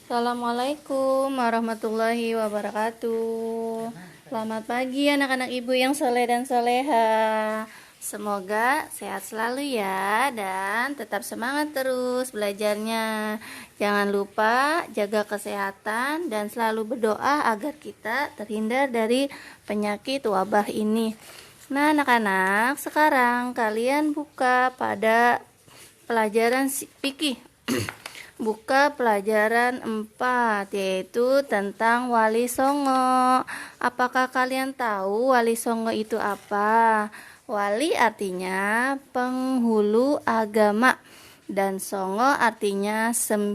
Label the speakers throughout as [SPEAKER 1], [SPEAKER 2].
[SPEAKER 1] Assalamualaikum warahmatullahi wabarakatuh. Selamat pagi anak-anak ibu yang soleh dan soleha. Semoga sehat selalu ya dan tetap semangat terus belajarnya. Jangan lupa jaga kesehatan dan selalu berdoa agar kita terhindar dari penyakit wabah ini. Nah anak-anak, sekarang kalian buka pada pelajaran fikih. Buka pelajaran 4, yaitu tentang Wali Songo. Apakah kalian tahu Wali Songo itu apa? Wali artinya penghulu agama dan Songo artinya 9.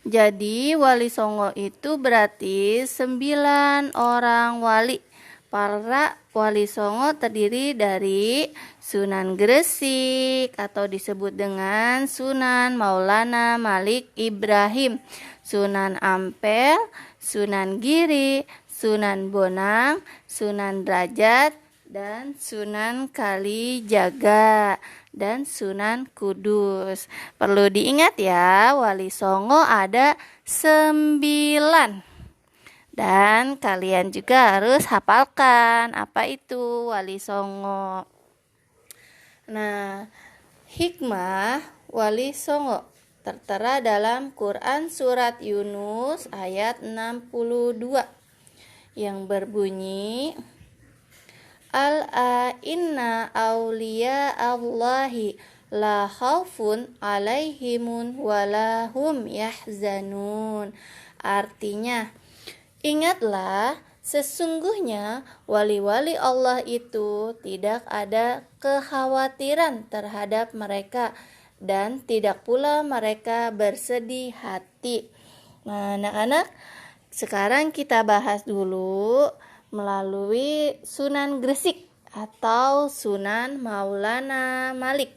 [SPEAKER 1] Jadi Wali Songo itu berarti 9 orang wali. Para Wali Songo terdiri dari Sunan Gresik atau disebut dengan Sunan Maulana Malik Ibrahim, Sunan Ampel, Sunan Giri, Sunan Bonang, Sunan Derajat, dan Sunan Kalijaga, dan Sunan Kudus. Perlu diingat ya, Wali Songo ada 9. Dan kalian juga harus hafalkan apa itu Wali Songo. Nah, hikmah Wali Songo tertera dalam Quran surat Yunus ayat 62 yang berbunyi, Al-inna awliya Allahi la khaufun alaihimun walahum yahzanun. Artinya, ingatlah, sesungguhnya wali-wali Allah itu tidak ada kekhawatiran terhadap mereka dan tidak pula mereka bersedih hati. Nah, anak-anak, sekarang kita bahas dulu melalui Sunan Gresik atau Sunan Maulana Malik.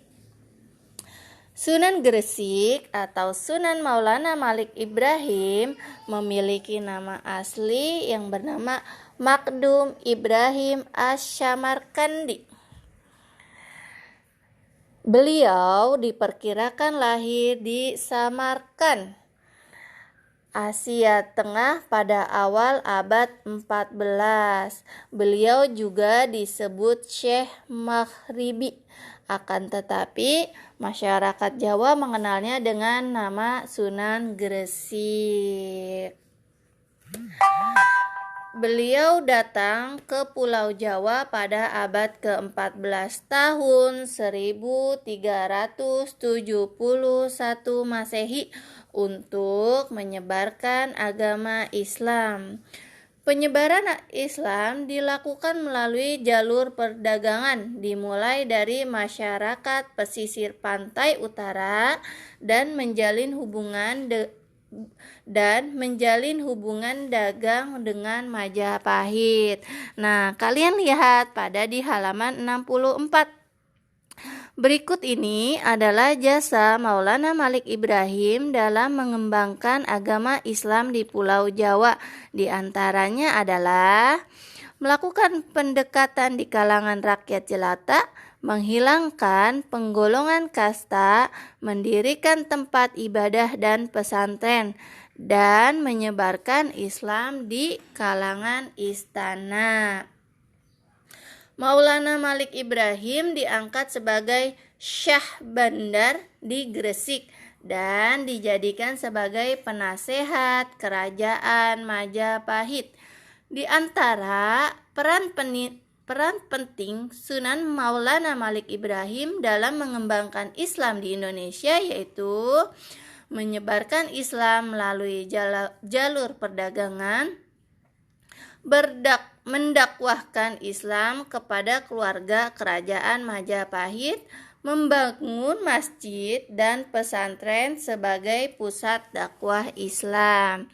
[SPEAKER 1] Sunan Gresik atau Sunan Maulana Malik Ibrahim memiliki nama asli yang bernama Makdum Ibrahim Asy-Syamarkandi. Beliau diperkirakan lahir di Samarkand, Asia Tengah pada awal abad 14. Beliau juga disebut Syekh Maghribi. Akan tetapi masyarakat Jawa mengenalnya dengan nama Sunan Gresik. Beliau datang ke Pulau Jawa pada abad ke-14 tahun 1371 Masehi untuk menyebarkan agama Islam. Penyebaran Islam dilakukan melalui jalur perdagangan, dimulai dari masyarakat pesisir pantai utara dan menjalin hubungan dagang dengan Majapahit. Nah, kalian lihat pada di halaman 64. Berikut ini adalah jasa Maulana Malik Ibrahim dalam mengembangkan agama Islam di Pulau Jawa. Di antaranya adalah melakukan pendekatan di kalangan rakyat jelata, menghilangkan penggolongan kasta, mendirikan tempat ibadah dan pesantren, dan menyebarkan Islam di kalangan istana. Maulana Malik Ibrahim diangkat sebagai Syah Bandar di Gresik dan dijadikan sebagai penasehat kerajaan Majapahit. Di antara peran penting Sunan Maulana Malik Ibrahim dalam mengembangkan Islam di Indonesia yaitu menyebarkan Islam melalui jalur perdagangan, mendakwahkan Islam kepada keluarga kerajaan Majapahit, membangun masjid dan pesantren sebagai pusat dakwah Islam.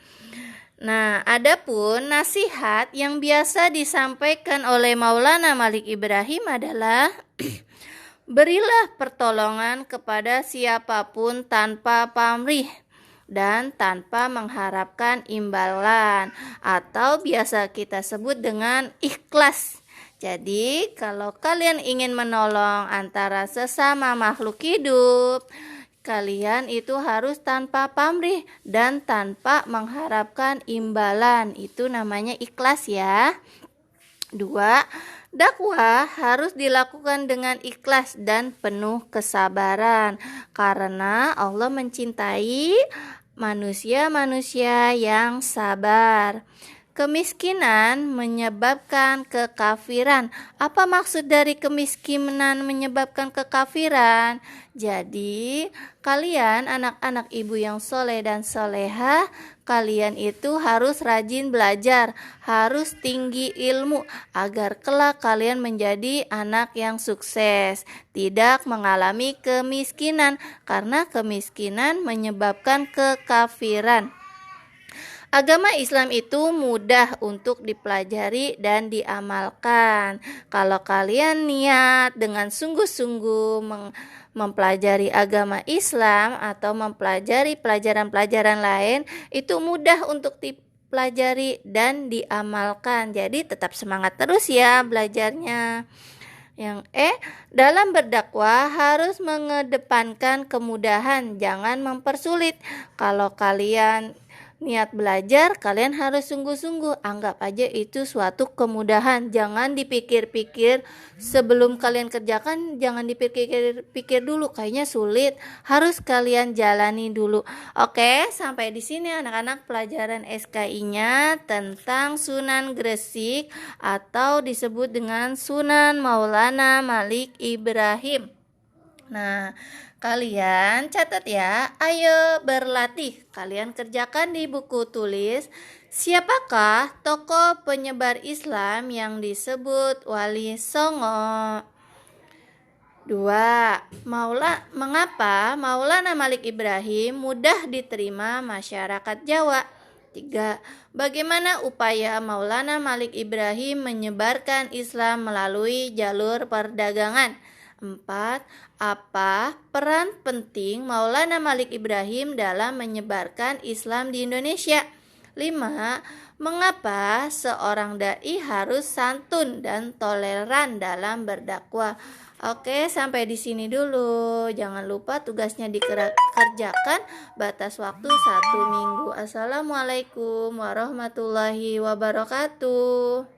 [SPEAKER 1] Nah, adapun nasihat yang biasa disampaikan oleh Maulana Malik Ibrahim adalah berilah pertolongan kepada siapapun tanpa pamrih dan tanpa mengharapkan imbalan atau biasa kita sebut dengan ikhlas. Jadi kalau kalian ingin menolong antara sesama makhluk hidup, kalian itu harus tanpa pamrih dan tanpa mengharapkan imbalan. Itu namanya ikhlas ya. 2. Dakwah harus dilakukan dengan ikhlas dan penuh kesabaran karena Allah mencintai manusia-manusia yang sabar. Kemiskinan menyebabkan kekafiran. Apa maksud dari kemiskinan menyebabkan kekafiran? Jadi, kalian anak-anak ibu yang soleh dan solehah, kalian itu harus rajin belajar, harus tinggi ilmu, agar kelak kalian menjadi anak yang sukses, tidak mengalami kemiskinan, karena kemiskinan menyebabkan kekafiran. Agama Islam itu mudah untuk dipelajari dan diamalkan. Kalau kalian niat dengan sungguh-sungguh mempelajari agama Islam atau mempelajari pelajaran-pelajaran lain, itu mudah untuk dipelajari dan diamalkan. Jadi tetap semangat terus ya belajarnya. Yang dalam berdakwah harus mengedepankan kemudahan, jangan mempersulit. Kalau kalian niat belajar, kalian harus sungguh-sungguh. Anggap aja itu suatu kemudahan. Jangan dipikir-pikir sebelum kalian kerjakan, jangan dipikir-pikir dulu. Kayaknya sulit, harus kalian jalani dulu. Oke, sampai di sini anak-anak pelajaran SKI-nya tentang Sunan Gresik atau disebut dengan Sunan Maulana Malik Ibrahim. Nah, kalian catat ya, ayo berlatih. Kalian kerjakan di buku tulis, siapakah tokoh penyebar Islam yang disebut Wali Songo? 2. Mengapa Maulana Malik Ibrahim mudah diterima masyarakat Jawa? 3. Bagaimana upaya Maulana Malik Ibrahim menyebarkan Islam melalui jalur perdagangan? 4. Apa peran penting Maulana Malik Ibrahim dalam menyebarkan Islam di Indonesia? 5. Mengapa seorang dai harus santun dan toleran dalam berdakwah? Oke, sampai di sini dulu. Jangan lupa tugasnya dikerjakan, batas waktu 1 minggu. Assalamualaikum warahmatullahi wabarakatuh.